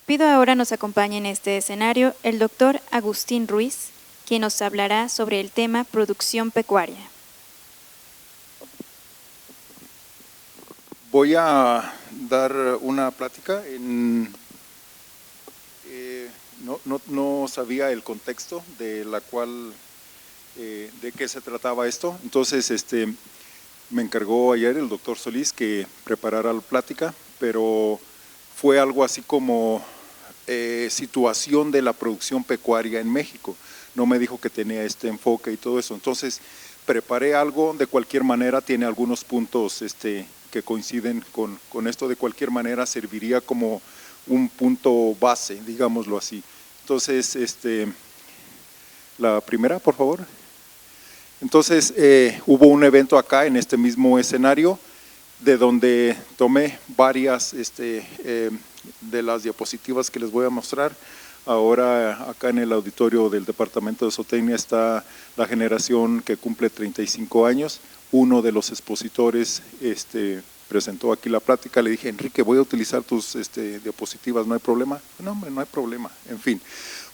Pido ahora nos acompañe en este escenario el doctor Agustín Ruiz, quien nos hablará sobre el tema producción pecuaria. Voy a dar una plática. No sabía el contexto de qué se trataba esto, entonces me encargó ayer el doctor Solís que preparara la plática, pero fue algo así como situación de la producción pecuaria en México. No me dijo que tenía este enfoque y todo eso, entonces preparé algo. De cualquier manera tiene algunos puntos que coinciden con esto. De cualquier manera serviría como un punto base, digámoslo así. Entonces, la primera, por favor. Entonces, hubo un evento acá en este mismo escenario, de donde tomé varias de las diapositivas que les voy a mostrar. Ahora acá en el auditorio del Departamento de Zootecnia está la generación que cumple 35 años. Uno de los expositores presentó aquí la plática. Le dije, Enrique, voy a utilizar tus diapositivas, ¿no hay problema? No, hombre, no hay problema, en fin.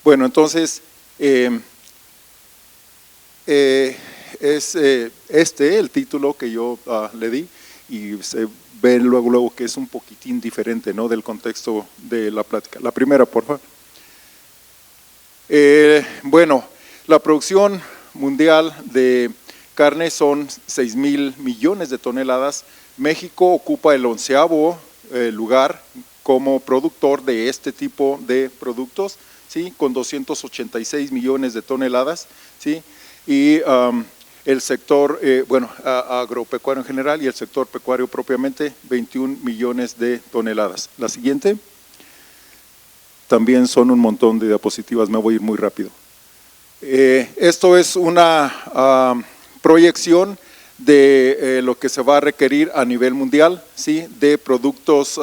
Bueno, entonces, es el título que yo le di, y se ve luego que es un poquitín diferente, ¿no?, del contexto de la plática. La primera, por favor. Bueno, la producción mundial de carne son 6,000 millones de toneladas. México ocupa el 11º lugar como productor de este tipo de productos, ¿sí?, con 286 millones de toneladas, ¿sí?, y el sector, agropecuario en general y el sector pecuario propiamente, 21 millones de toneladas. La siguiente. También son un montón de diapositivas, me voy a ir muy rápido. Esto es una proyección de lo que se va a requerir a nivel mundial, ¿sí?, de productos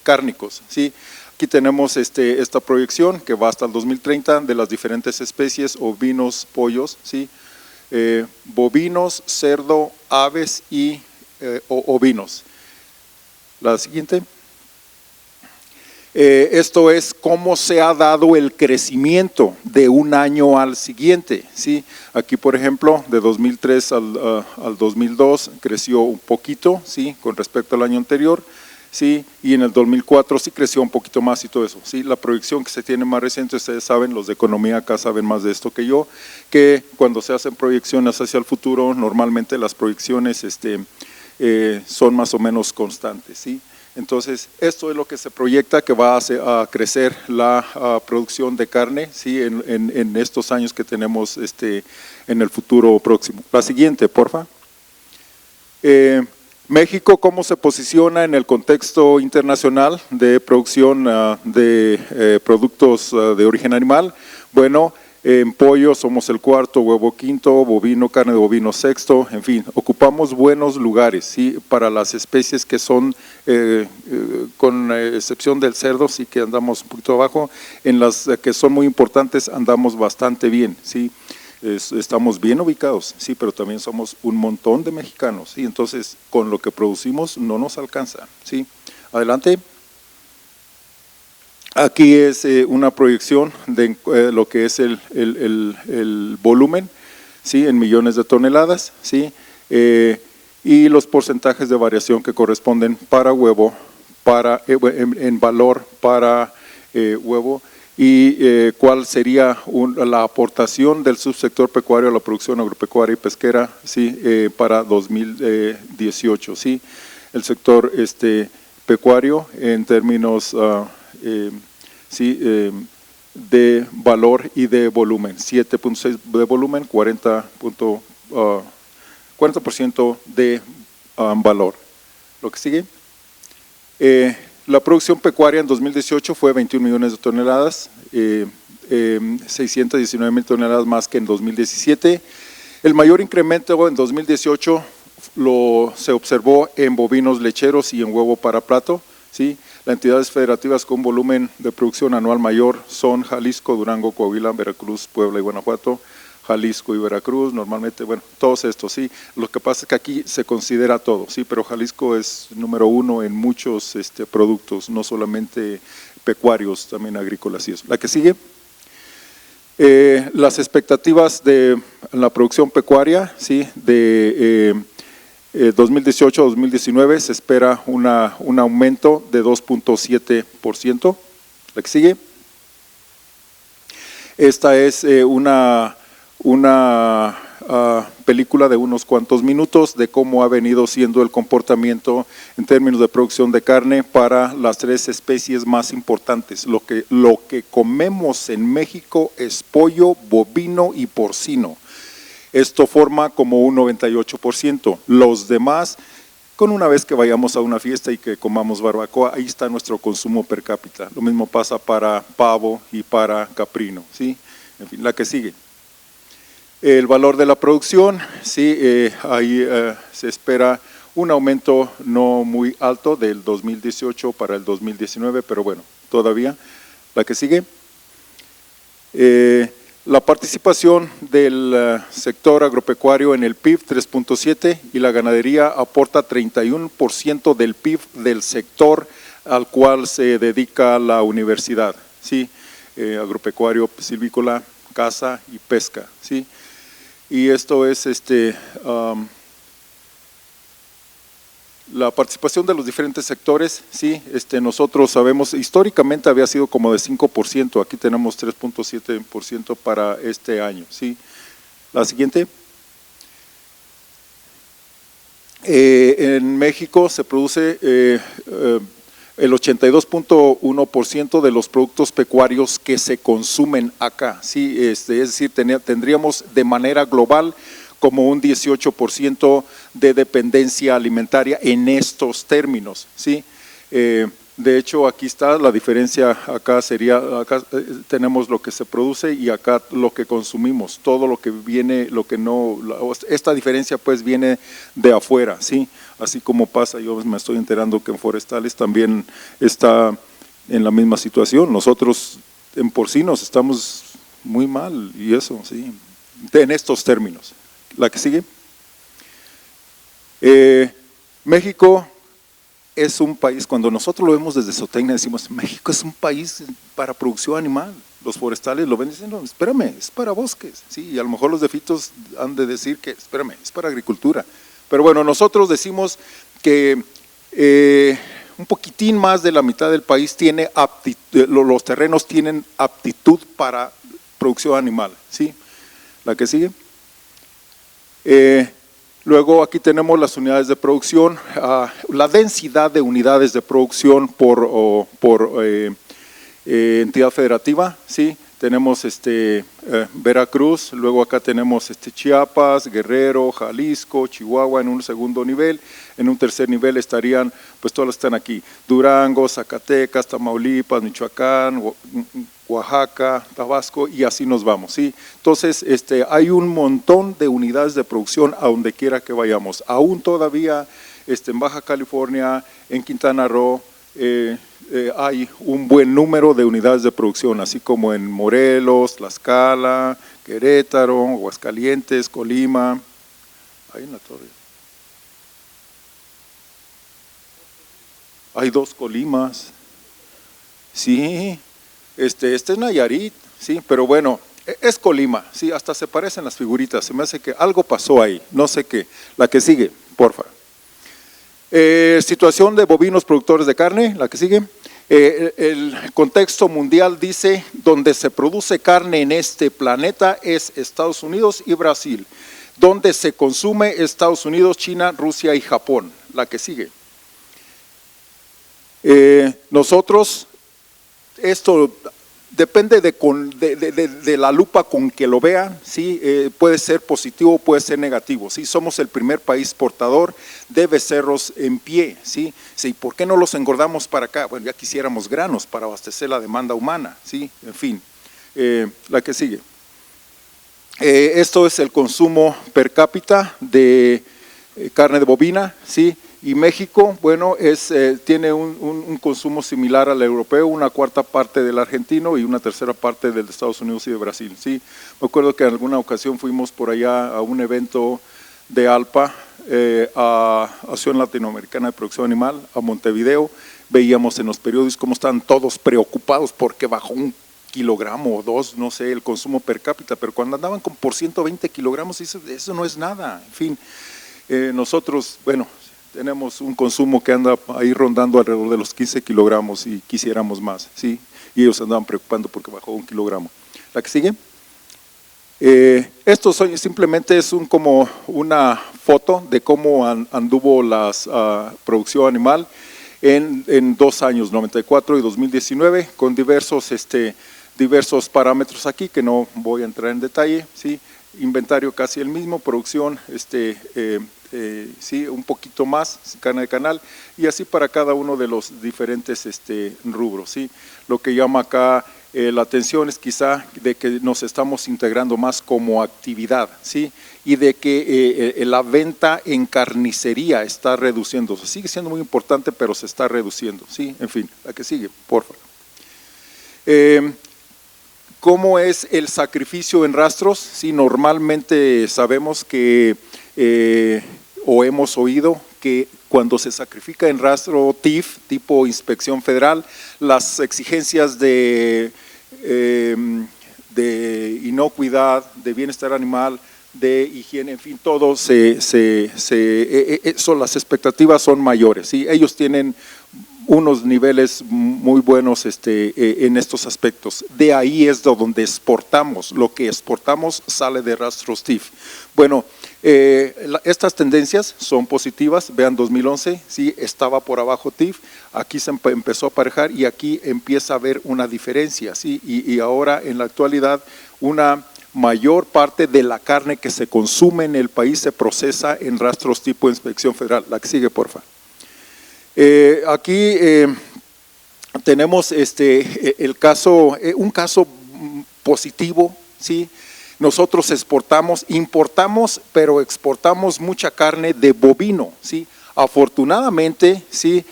cárnicos, ¿sí? Aquí tenemos esta proyección que va hasta el 2030 de las diferentes especies: ovinos, pollos, ¿sí?, bovinos, cerdo, aves y ovinos. La siguiente. Esto es cómo se ha dado el crecimiento de un año al siguiente, ¿sí? Aquí, por ejemplo, de 2003 al 2002 creció un poquito, ¿sí?, con respecto al año anterior, ¿sí?, y en el 2004 sí creció un poquito más y todo eso, ¿sí? La proyección que se tiene más reciente, ustedes saben, los de economía acá saben más de esto que yo, que cuando se hacen proyecciones hacia el futuro, normalmente las proyecciones son más o menos constantes, ¿sí? Entonces, esto es lo que se proyecta que va a crecer la producción de carne, ¿sí?, en estos años que tenemos en el futuro próximo. La siguiente, porfa. México, ¿cómo se posiciona en el contexto internacional de producción de productos de origen animal? Bueno, en pollo somos el 4º, huevo 5º, bovino, carne de bovino 6º, en fin, ocupamos buenos lugares, ¿sí?, para las especies que son, con excepción del cerdo, sí que andamos un poquito abajo. En las que son muy importantes andamos bastante bien, ¿sí? Estamos bien ubicados, sí, pero también somos un montón de mexicanos, ¿sí? Entonces, con lo que producimos no nos alcanza, ¿sí? Adelante. Aquí es una proyección de lo que es el volumen, ¿sí?, en millones de toneladas, ¿sí?, y los porcentajes de variación que corresponden para huevo, en valor para huevo, y cuál sería la aportación del subsector pecuario a la producción agropecuaria y pesquera, ¿sí?, para 2018, ¿sí? El sector pecuario en términos sí, de valor y de volumen, 7.6 de volumen, 40% de valor. Lo que sigue. La producción pecuaria en 2018 fue 21 millones de toneladas, 619,000 toneladas más que en 2017. El mayor incremento en 2018 se observó en bovinos lecheros y en huevo para plato, ¿sí? Las entidades federativas con volumen de producción anual mayor son Jalisco, Durango, Coahuila, Veracruz, Puebla y Guanajuato. Jalisco y Veracruz, normalmente, bueno, todos estos, sí. Lo que pasa es que aquí se considera todo, sí, pero Jalisco es número uno en muchos productos, no solamente pecuarios, también agrícolas y eso. La que sigue. Las expectativas de la producción pecuaria, sí, de 2018 a 2019 se espera un aumento de 2.7%. La que sigue. Esta es una película de unos cuantos minutos de cómo ha venido siendo el comportamiento en términos de producción de carne para las tres especies más importantes. Lo que comemos en México es pollo, bovino y porcino. Esto forma como un 98%. Los demás, con una vez que vayamos a una fiesta y que comamos barbacoa, ahí está nuestro consumo per cápita. Lo mismo pasa para pavo y para caprino, ¿sí? En fin, la que sigue. El valor de la producción, sí, ahí se espera un aumento no muy alto del 2018 para el 2019, pero bueno, todavía. La que sigue. La participación del sector agropecuario en el PIB 3.7 y la ganadería aporta 31% del PIB del sector al cual se dedica la universidad, ¿sí? Agropecuario, silvícola, caza y pesca, ¿sí? Y esto es la participación de los diferentes sectores, sí, nosotros sabemos, históricamente había sido como de 5%, aquí tenemos 3.7% para este año, sí. La siguiente. En México se produce el 82.1% de los productos pecuarios que se consumen acá, sí, es decir, tendríamos de manera global como un 18% de dependencia alimentaria en estos términos, ¿sí? De hecho, aquí está la diferencia, acá tenemos lo que se produce y acá lo que consumimos, todo lo que viene, lo que no, esta diferencia pues viene de afuera, ¿sí? Así como pasa, yo me estoy enterando que en forestales también está en la misma situación, nosotros en porcinos estamos muy mal y eso, ¿sí? En estos términos. La que sigue. México es un país, cuando nosotros lo vemos desde zootecnia decimos, México es un país para producción animal, los forestales lo ven y dicen, no, espérame, es para bosques, ¿sí? Y a lo mejor los de fitos han de decir que, espérame, es para agricultura, pero bueno, nosotros decimos que un poquitín más de la mitad del país tiene los terrenos tienen aptitud para producción animal, ¿sí? La que sigue. Luego aquí tenemos las unidades de producción, la densidad de unidades de producción por entidad federativa, ¿sí? Tenemos Veracruz, luego acá tenemos Chiapas, Guerrero, Jalisco, Chihuahua en un segundo nivel, en un tercer nivel estarían, pues todos están aquí, Durango, Zacatecas, Tamaulipas, Michoacán, Oaxaca, Tabasco y así nos vamos, ¿sí? Entonces, hay un montón de unidades de producción a donde quiera que vayamos, aún todavía en Baja California, en Quintana Roo, hay un buen número de unidades de producción, así como en Morelos, Tlaxcala, Querétaro, Aguascalientes, Colima, hay una torre. Hay 2 Colimas, sí, este es Nayarit, sí, pero bueno, es Colima, sí, hasta se parecen las figuritas, se me hace que algo pasó ahí, no sé qué. La que sigue, porfa. Situación de bovinos productores de carne, la que sigue. El contexto mundial dice, donde se produce carne en este planeta es Estados Unidos y Brasil. Donde se consume Estados Unidos, China, Rusia y Japón. La que sigue. Nosotros, esto depende de la lupa con que lo vean, ¿sí? Puede ser positivo, puede ser negativo, ¿sí? Somos el primer país portador de becerros en pie, ¿sí? Sí, ¿por qué no los engordamos para acá? Bueno, ya quisiéramos granos para abastecer la demanda humana, ¿sí? En fin, la que sigue. Esto es el consumo per cápita de carne de bovina, ¿sí? Y México, bueno, tiene un consumo similar al europeo, una cuarta parte del argentino y una tercera parte del de Estados Unidos y de Brasil. Sí, me acuerdo que en alguna ocasión fuimos por allá a un evento de ALPA, a Asociación Latinoamericana de Producción Animal, a Montevideo. Veíamos en los periódicos cómo están todos preocupados porque bajó 1 kilogramo o 2, no sé, el consumo per cápita, pero cuando andaban por 120 kilogramos, eso no es nada. En fin, nosotros, bueno, tenemos un consumo que anda ahí rondando alrededor de los 15 kilogramos y quisiéramos más, ¿sí? Y ellos andaban preocupando porque bajó 1 kilogramo. ¿La que sigue? Esto simplemente es como una foto de cómo anduvo la producción animal en 2 años, 94 y 2019, con diversos parámetros aquí que no voy a entrar en detalle, ¿sí? Inventario casi el mismo, producción sí, un poquito más, carne de canal, y así para cada uno de los diferentes rubros, ¿sí? Lo que llama acá la atención es quizá de que nos estamos integrando más como actividad, ¿sí? Y de que la venta en carnicería está reduciéndose, sigue siendo muy importante, pero se está reduciendo, ¿sí? En fin, la que sigue, por favor. ¿Cómo es el sacrificio en rastros? Sí, normalmente sabemos que, o hemos oído que cuando se sacrifica en rastro TIF, tipo inspección federal, las exigencias de inocuidad, de bienestar animal, de higiene, en fin, todo las expectativas son mayores, ¿sí? Ellos tienen unos niveles muy buenos en estos aspectos. De ahí es de donde exportamos, lo que exportamos sale de rastros TIF. Bueno, estas tendencias son positivas, vean 2011, sí, estaba por abajo TIF, aquí se empezó a aparejar y aquí empieza a haber una diferencia, sí, y ahora en la actualidad una mayor parte de la carne que se consume en el país se procesa en rastros tipo inspección federal. La que sigue, por favor. Aquí tenemos el caso, un caso positivo, ¿sí? Nosotros importamos, pero exportamos mucha carne de bovino, ¿sí? Afortunadamente, ¿sí?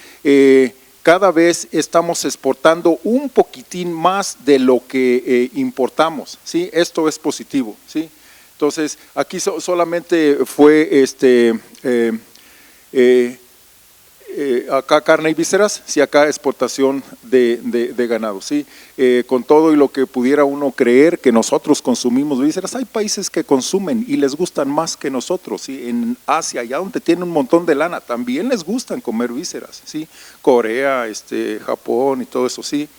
Cada vez estamos exportando un poquitín más de lo que importamos, ¿sí? Esto es positivo, ¿sí? Entonces, aquí solamente fue acá carne y vísceras, sí, acá exportación de ganado, sí, con todo y lo que pudiera uno creer que nosotros consumimos vísceras, hay países que consumen y les gustan más que nosotros, sí, en Asia, allá donde tienen un montón de lana, también les gustan comer vísceras, sí, Corea, Japón y todo eso, sí,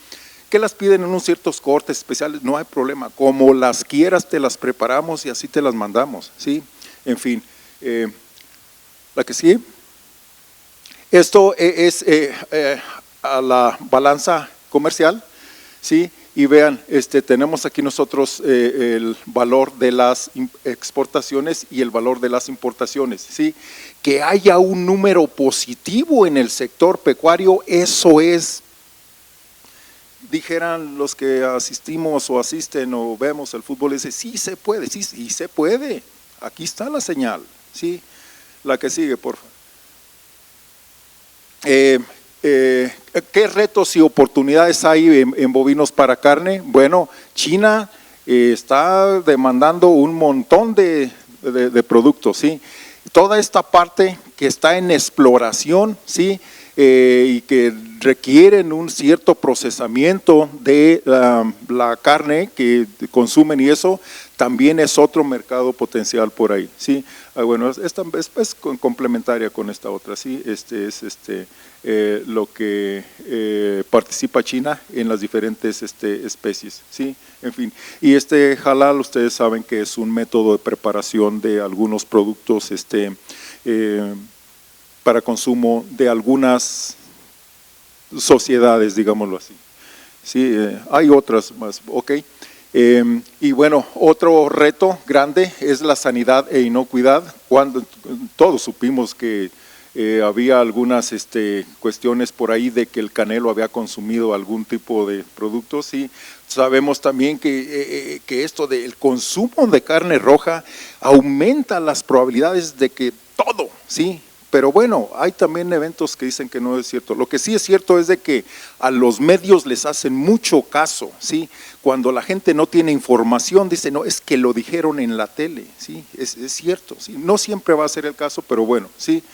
que las piden en unos ciertos cortes especiales, no hay problema, como las quieras te las preparamos y así te las mandamos, sí, en fin, la que sigue. Esto es a la balanza comercial, ¿sí? Y vean, tenemos aquí nosotros el valor de las exportaciones y el valor de las importaciones, ¿sí? Que haya un número positivo en el sector pecuario, eso es, dijeran los que asistimos o asisten o vemos el fútbol, dicen, sí se puede, sí se puede, aquí está la señal, ¿sí? La que sigue, por favor. ¿Qué retos y oportunidades hay en bovinos para carne? Bueno, China está demandando un montón de productos, ¿sí? Toda esta parte que está en exploración, ¿sí? Y que requieren un cierto procesamiento de la carne que consumen y eso también es otro mercado potencial por ahí, ¿sí? Bueno, esta es complementaria con esta otra, ¿sí? Lo que participa China en las diferentes especies, ¿sí? En fin, y halal ustedes saben que es un método de preparación de algunos productos para consumo de algunas sociedades, digámoslo así. Sí, hay otras más, ok. Y bueno, otro reto grande es la sanidad e inocuidad. Cuando todos supimos que había algunas cuestiones por ahí de que el Canelo había consumido algún tipo de productos, y sabemos también que esto del consumo de carne roja aumenta las probabilidades de que todo, ¿sí? pero bueno, hay también eventos que dicen que no es cierto. Lo que sí es cierto es de que a los medios les hacen mucho caso, ¿sí? Cuando la gente no tiene información, dice, no, es que lo dijeron en la tele, ¿sí? Es cierto, ¿sí? No siempre va a ser el caso, pero bueno, ¿sí?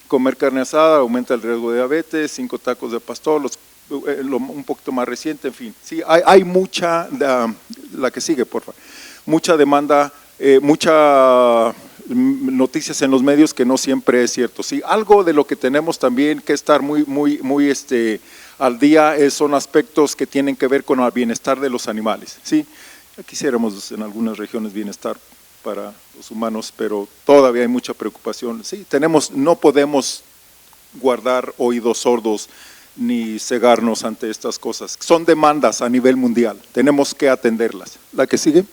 Comer carne asada aumenta el riesgo de diabetes, 5 tacos de pastor, un poquito más reciente, en fin. Sí, hay mucha, la que sigue, por favor, mucha demanda, mucha noticias en los medios que no siempre es cierto. Sí, algo de lo que tenemos también que estar muy al día son aspectos que tienen que ver con el bienestar de los animales. Sí, quisiéramos en algunas regiones bienestar para los humanos, pero todavía hay mucha preocupación. Sí, no podemos guardar oídos sordos ni cegarnos ante estas cosas. Son demandas a nivel mundial, tenemos que atenderlas. La que sigue.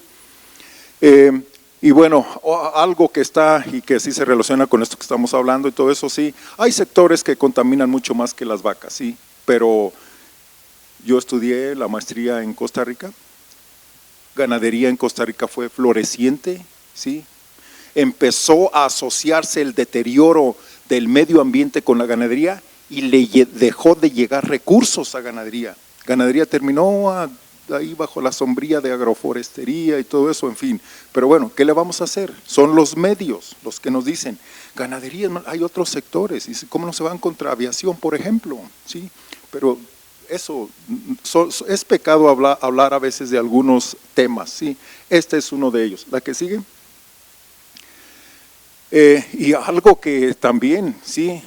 Y bueno, algo que está y que sí se relaciona con esto que estamos hablando y todo eso, sí, hay sectores que contaminan mucho más que las vacas, sí, pero yo estudié la maestría en Costa Rica, ganadería en Costa Rica fue floreciente, sí, empezó a asociarse el deterioro del medio ambiente con la ganadería y dejó de llegar recursos a ganadería. Ganadería terminó ahí bajo la sombría de agroforestería y todo eso, en fin. Pero bueno, ¿qué le vamos a hacer? Son los medios los que nos dicen, ganadería, hay otros sectores, y ¿cómo no se van contra aviación, por ejemplo? ¿Sí? Pero eso, es pecado hablar a veces de algunos temas, ¿sí? Este es uno de ellos. ¿La que sigue? Y algo que también, ¿sí?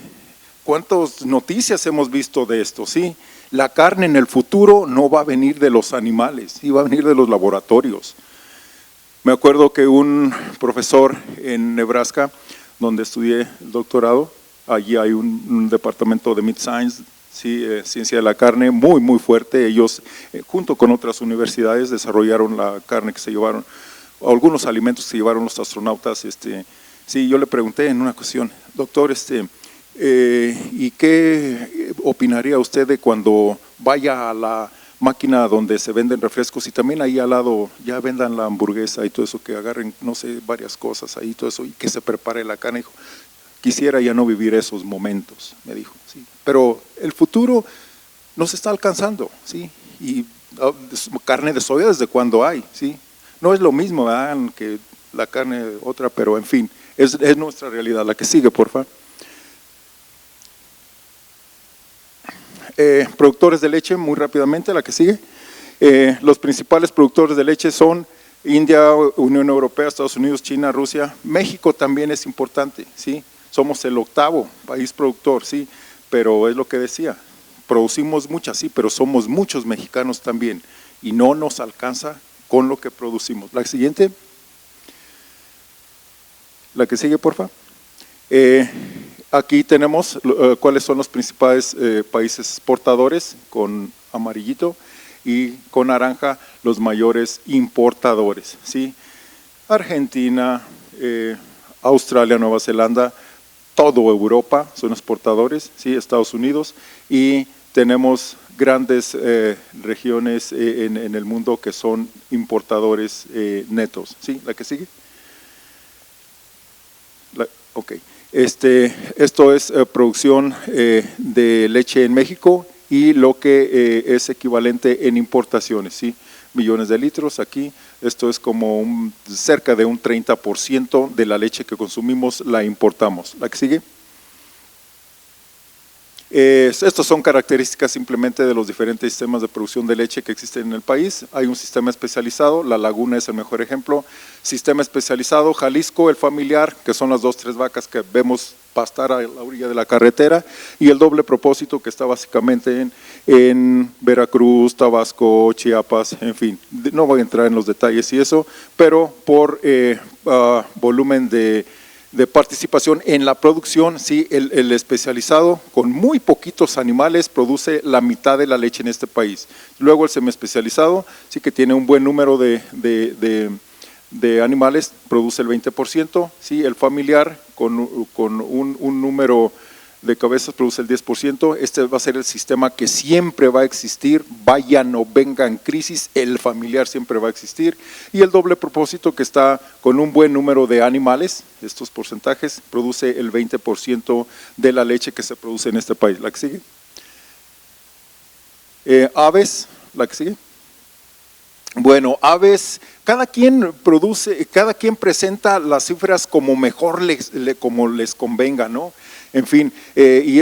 ¿Cuántas noticias hemos visto de esto? ¿Sí? La carne en el futuro no va a venir de los animales, sí, va a venir de los laboratorios. Me acuerdo que un profesor en Nebraska, donde estudié el doctorado, allí hay un departamento de Meat Science, sí, ciencia de la carne, muy fuerte. Ellos, junto con otras universidades, desarrollaron la carne que se llevaron, algunos alimentos que se llevaron los astronautas. Sí, yo le pregunté en una ocasión, doctor, ¿y qué opinaría usted de cuando vaya a la máquina donde se venden refrescos y también ahí al lado ya vendan la hamburguesa y todo eso, que agarren, no sé, varias cosas ahí, todo eso, y que se prepare la carne? Dijo, quisiera ya no vivir esos momentos, me dijo, sí. Pero el futuro nos está alcanzando, ¿sí? Y carne de soya desde cuando hay, ¿sí? No es lo mismo, ¿verdad?, que la carne otra, pero en fin, es nuestra realidad. La que sigue, por favor. Productores de leche, muy rápidamente, la que sigue. Los principales productores de leche son India, Unión Europea, Estados Unidos, China, Rusia. México también es importante, ¿sí? Somos el 8º país productor, ¿sí? Pero es lo que decía, producimos muchas, sí, pero somos muchos mexicanos también y no nos alcanza con lo que producimos. La siguiente. La que sigue, por favor. Aquí tenemos cuáles son los principales países exportadores, con amarillito, y con naranja los mayores importadores, ¿sí? Argentina, Australia, Nueva Zelanda, todo Europa son exportadores, ¿sí? Estados Unidos, y tenemos grandes regiones en el mundo que son importadores netos, ¿sí? La que sigue. Ok. Esto es producción de leche en México y lo que es equivalente en importaciones, ¿sí? Millones de litros aquí. Esto es como cerca de un 30% de la leche que consumimos la importamos. La que sigue. Estas son características simplemente de los diferentes sistemas de producción de leche que existen en el país. Hay un sistema especializado, La Laguna es el mejor ejemplo. Sistema especializado, Jalisco, el familiar, que son las 2-3 vacas que vemos pastar a la orilla de la carretera, y el doble propósito, que está básicamente en Veracruz, Tabasco, Chiapas, en fin. No voy a entrar en los detalles y eso, pero por volumen de participación en la producción, sí, el especializado con muy poquitos animales produce la mitad de la leche en este país. Luego el semiespecializado, sí, que tiene un buen número de animales, produce el 20%, sí, el familiar con un número de cabezas produce el 10%, este va a ser el sistema que siempre va a existir, vayan o vengan crisis, el familiar siempre va a existir, y el doble propósito que está con un buen número de animales, estos porcentajes, produce el 20% de la leche que se produce en este país. ¿La que sigue? Aves, ¿la que sigue? Bueno, aves, cada quien presenta las cifras como mejor como les convenga, ¿no? En fin, y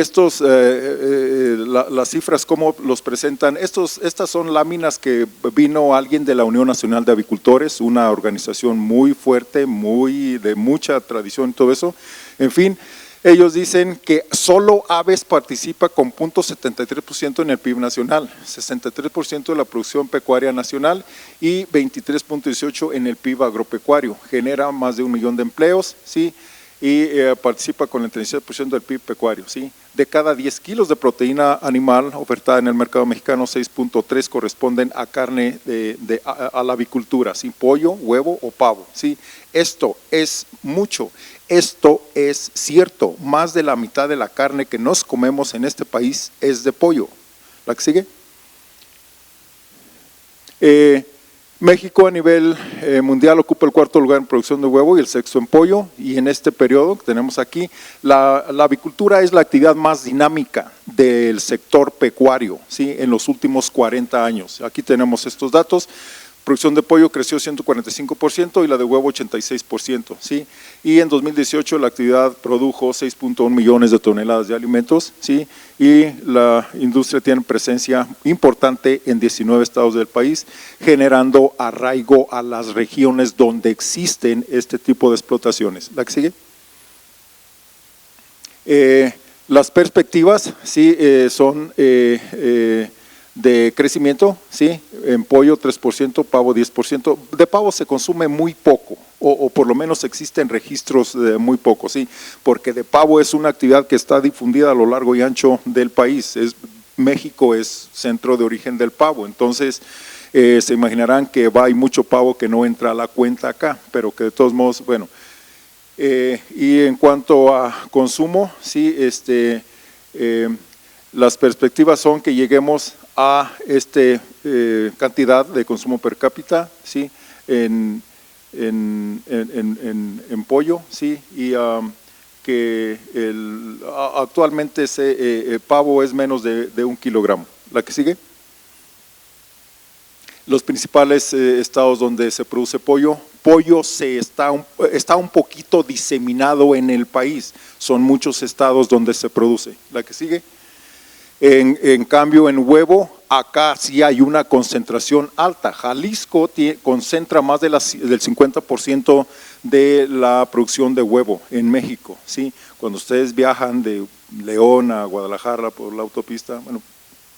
las cifras, ¿cómo los presentan? Estas son láminas que vino alguien de la Unión Nacional de Avicultores, una organización muy fuerte, de mucha tradición y todo eso. En fin, ellos dicen que solo aves participa con 0.73% en el PIB nacional, 63% de la producción pecuaria nacional y 23.18% en el PIB agropecuario. Genera más de 1 millón de empleos, ¿sí? Y participa con el 37% del PIB pecuario, ¿sí? De cada 10 kilos de proteína animal ofertada en el mercado mexicano, 6.3 corresponden a carne a la avicultura, ¿sí? Pollo, huevo o pavo, ¿sí? Esto es mucho, esto es cierto, más de la mitad de la carne que nos comemos en este país es de pollo. ¿La que sigue? México a nivel mundial ocupa el 4º lugar en producción de huevo y el 6º en pollo, y en este periodo que tenemos aquí, la avicultura es la actividad más dinámica del sector pecuario, ¿sí? En los últimos 40 años. Aquí tenemos estos datos. Producción de pollo creció 145% y la de huevo 86%, ¿sí? Y en 2018 la actividad produjo 6.1 millones de toneladas de alimentos, ¿sí? Y la industria tiene presencia importante en 19 estados del país, generando arraigo a las regiones donde existen este tipo de explotaciones. ¿La que sigue? Las perspectivas, ¿sí? Son de crecimiento, ¿sí? En pollo 3%, pavo 10%. De pavo se consume muy poco, o por lo menos existen registros de muy poco, ¿sí? Porque de pavo es una actividad que está difundida a lo largo y ancho del país. México es centro de origen del pavo, entonces se imaginarán que hay mucho pavo que no entra a la cuenta acá, pero que de todos modos, bueno. Y en cuanto a consumo, ¿sí? Las perspectivas son que lleguemos a cantidad de consumo per cápita, ¿sí? en pollo, ¿sí? Y que actualmente pavo es menos de 1 kilogramo. ¿La que sigue? Los principales estados donde se produce pollo está un poquito diseminado en el país, son muchos estados donde se produce. ¿La que sigue? En cambio, en huevo, acá sí hay una concentración alta. Jalisco concentra más del 50% de la producción de huevo en México, ¿sí? Cuando ustedes viajan de León a Guadalajara por la autopista, bueno,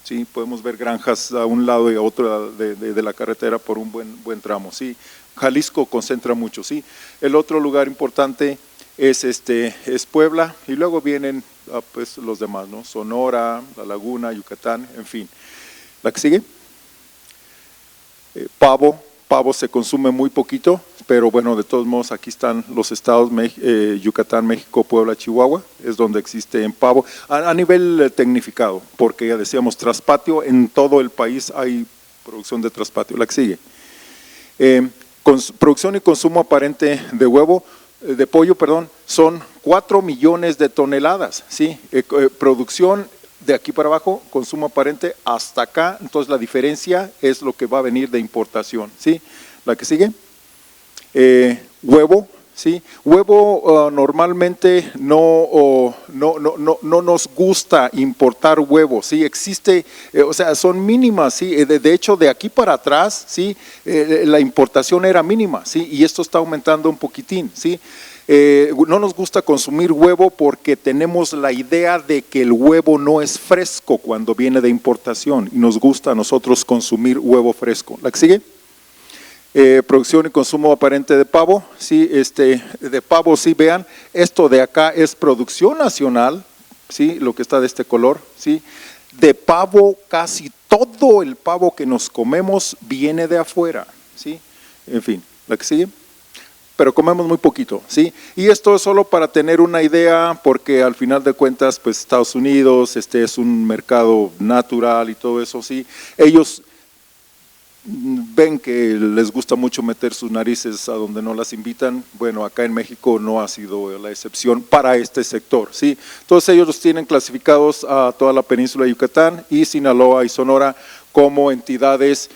sí, podemos ver granjas a un lado y a otro de la carretera por un buen tramo, ¿sí? Jalisco concentra mucho, ¿sí? El otro lugar importante es Puebla, y luego vienen pues los demás, ¿no? Sonora, La Laguna, Yucatán, en fin. ¿La que sigue? Pavo se consume muy poquito, pero bueno, de todos modos aquí están los estados Yucatán, México, Puebla, Chihuahua, es donde existe en pavo, a nivel tecnificado, porque ya decíamos traspatio, en todo el país hay producción de traspatio. La que sigue. Producción y consumo aparente de pollo, son 4 millones de toneladas, ¿sí? Producción de aquí para abajo, consumo aparente hasta acá, entonces la diferencia es lo que va a venir de importación, ¿sí? La que sigue. Huevo, ¿sí? Huevo normalmente no nos gusta importar huevos, ¿sí? Existe, o sea, son mínimas, ¿sí? De hecho, de aquí para atrás, ¿sí? La importación era mínima, ¿sí? Y esto está aumentando un poquitín, ¿sí? No nos gusta consumir huevo porque tenemos la idea de que el huevo no es fresco cuando viene de importación, y nos gusta a nosotros consumir huevo fresco. ¿La que sigue? Producción y consumo aparente de pavo, ¿sí? De pavo, sí, vean, esto de acá es producción nacional, ¿sí? Lo que está de este color, ¿sí? De pavo, casi todo el pavo que nos comemos viene de afuera, ¿sí? En fin, ¿la que sigue? pero comemos muy poquito, ¿sí? Y esto es solo para tener una idea, porque al final de cuentas, pues Estados Unidos es un mercado natural y todo eso, ¿sí? Ellos ven que les gusta mucho meter sus narices a donde no las invitan. Bueno, acá en México no ha sido la excepción para este sector, ¿sí? Entonces ellos los tienen clasificados a toda la península de Yucatán y Sinaloa y Sonora como entidades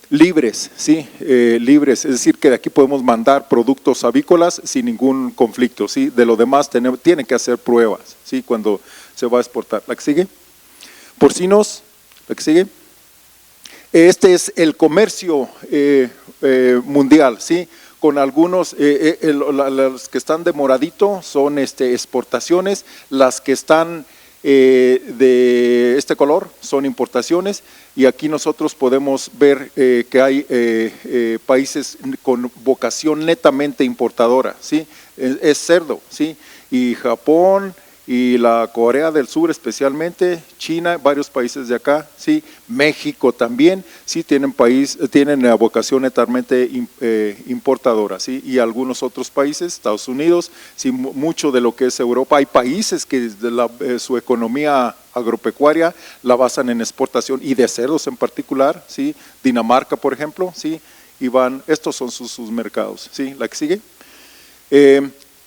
libres, ¿sí? Libres, es decir, que de aquí podemos mandar productos avícolas sin ningún conflicto, ¿sí? De lo demás tienen que hacer pruebas, ¿sí? Cuando se va a exportar. ¿La que sigue? Porcinos, ¿la que sigue? Este es el comercio mundial, ¿sí? Con algunos, las que están de moradito son exportaciones, las que están de este color son importaciones, y aquí nosotros podemos ver que hay países con vocación netamente importadora, ¿sí? Es cerdo, ¿sí? Y Japón y la Corea del Sur especialmente, China, varios países de acá, ¿sí? México también, sí, tienen la vocación netamente importadora, ¿sí? Y algunos otros países, Estados Unidos, sí, mucho de lo que es Europa, hay países que su economía agropecuaria la basan en exportación y de cerdos en particular, ¿sí? Dinamarca, por ejemplo, ¿sí? Y estos son sus mercados, ¿sí? ¿La que sigue?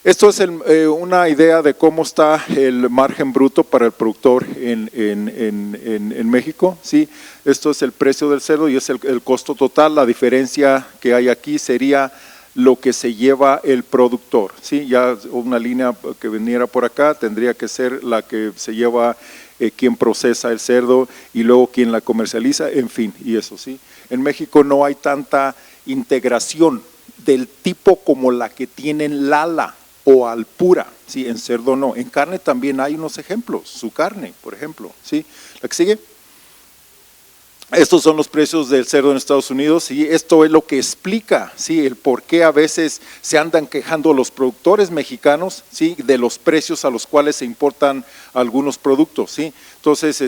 Esto es una idea de cómo está el margen bruto para el productor en México, ¿sí? Esto es el precio del cerdo y es el costo total. La diferencia que hay aquí sería lo que se lleva el productor, ¿sí? Ya una línea que viniera por acá tendría que ser la que se lleva quien procesa el cerdo y luego quien la comercializa, en fin, y eso, ¿sí? En México no hay tanta integración del tipo como la que tienen Lala o Alpura, ¿sí? En cerdo no. En carne también hay unos ejemplos, su carne, por ejemplo, ¿sí? ¿La que sigue? Estos son los precios del cerdo en Estados Unidos y esto es lo que explica, ¿sí? El por qué a veces se andan quejando los productores mexicanos, ¿sí? De los precios a los cuales se importan algunos productos, ¿sí? Entonces,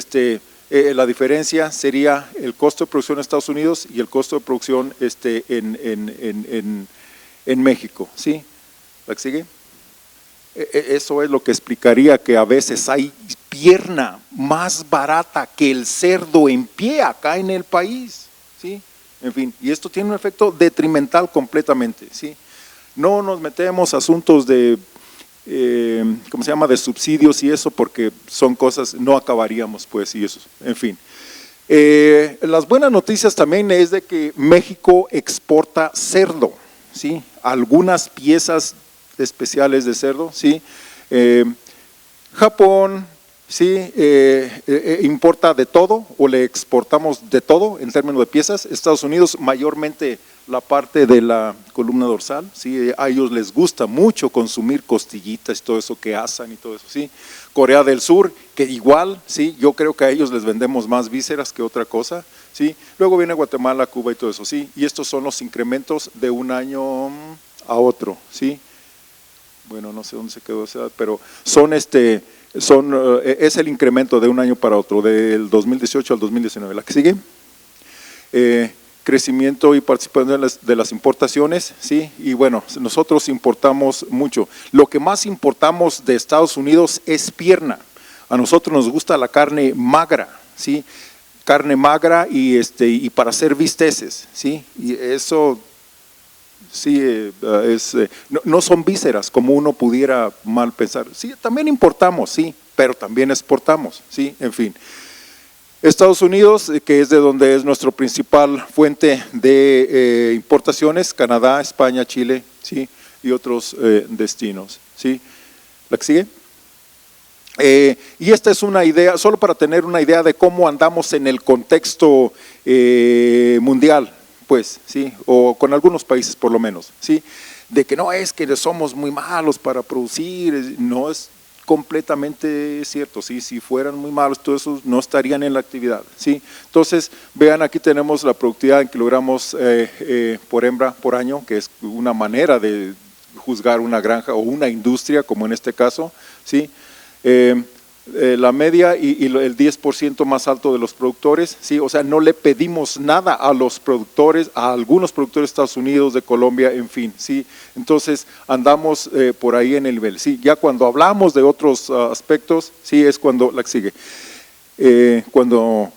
la diferencia sería el costo de producción en Estados Unidos y el costo de producción en México, ¿sí? ¿La que sigue? Eso es lo que explicaría que a veces hay pierna más barata que el cerdo en pie acá en el país, ¿sí? En fin, y esto tiene un efecto detrimental completamente, ¿sí? No nos metemos a asuntos de, ¿cómo se llama?, de subsidios y eso, porque son cosas, no acabaríamos pues, y eso, en fin. Las buenas noticias también es de que México exporta cerdo, ¿sí? Algunas piezas especiales de cerdo, ¿sí? Japón, ¿sí? Importa de todo o le exportamos de todo en términos de piezas. Estados Unidos mayormente la parte de la columna dorsal, ¿sí? A ellos les gusta mucho consumir costillitas y todo eso que asan y todo eso, ¿sí? Corea del Sur, que igual, ¿sí? Yo creo que a ellos les vendemos más vísceras que otra cosa, ¿sí? Luego viene Guatemala, Cuba y todo eso, ¿sí? Y estos son los incrementos de un año a otro, ¿sí? Bueno, no sé dónde se quedó esa, pero es el incremento de un año para otro, del 2018 al 2019. ¿La que sigue? Crecimiento y participación de las importaciones, ¿sí? Y bueno, nosotros importamos mucho. Lo que más importamos de Estados Unidos es pierna. A nosotros nos gusta la carne magra, ¿sí? Carne magra y para hacer bisteces, ¿sí? Y eso… Sí, no son vísceras como uno pudiera mal pensar. Sí, también importamos, sí, pero también exportamos, sí, en fin. Estados Unidos, que es de donde es nuestra principal fuente de importaciones, Canadá, España, Chile, sí, y otros destinos, sí. ¿La que sigue? Y esta es una idea, solo para tener una idea de cómo andamos en el contexto mundial, pues, sí, o con algunos países por lo menos, sí, de que no es que somos muy malos para producir, no es completamente cierto, sí, si fueran muy malos, todos esos no estarían en la actividad, sí. Entonces, vean, aquí tenemos la productividad en kilogramos por hembra por año, que es una manera de juzgar una granja o una industria, como en este caso, sí. la media y el 10% más alto de los productores, ¿sí? O sea, no le pedimos nada a los productores, a algunos productores de Estados Unidos, de Colombia, en fin, ¿sí? Entonces, andamos por ahí en el nivel, ¿sí? Ya cuando hablamos de otros aspectos, sí, es cuando la que sigue, cuando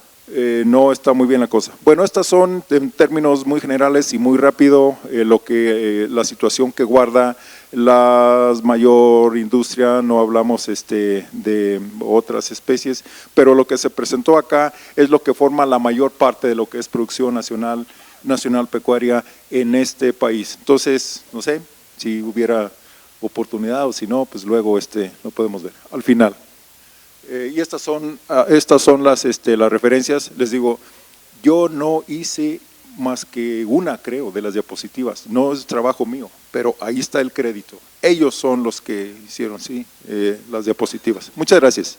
no está muy bien la cosa. Bueno, estas son en términos muy generales y muy rápido la situación que guarda la mayor industria, no hablamos de otras especies, pero lo que se presentó acá es lo que forma la mayor parte de lo que es producción nacional pecuaria en este país. Entonces, no sé si hubiera oportunidad o si no, pues luego lo podemos ver al final. Y estas son las referencias. Les digo, yo no hice más que una, creo, de las diapositivas, no es trabajo mío, pero ahí está el crédito. Ellos son los que hicieron, sí, las diapositivas. Muchas gracias.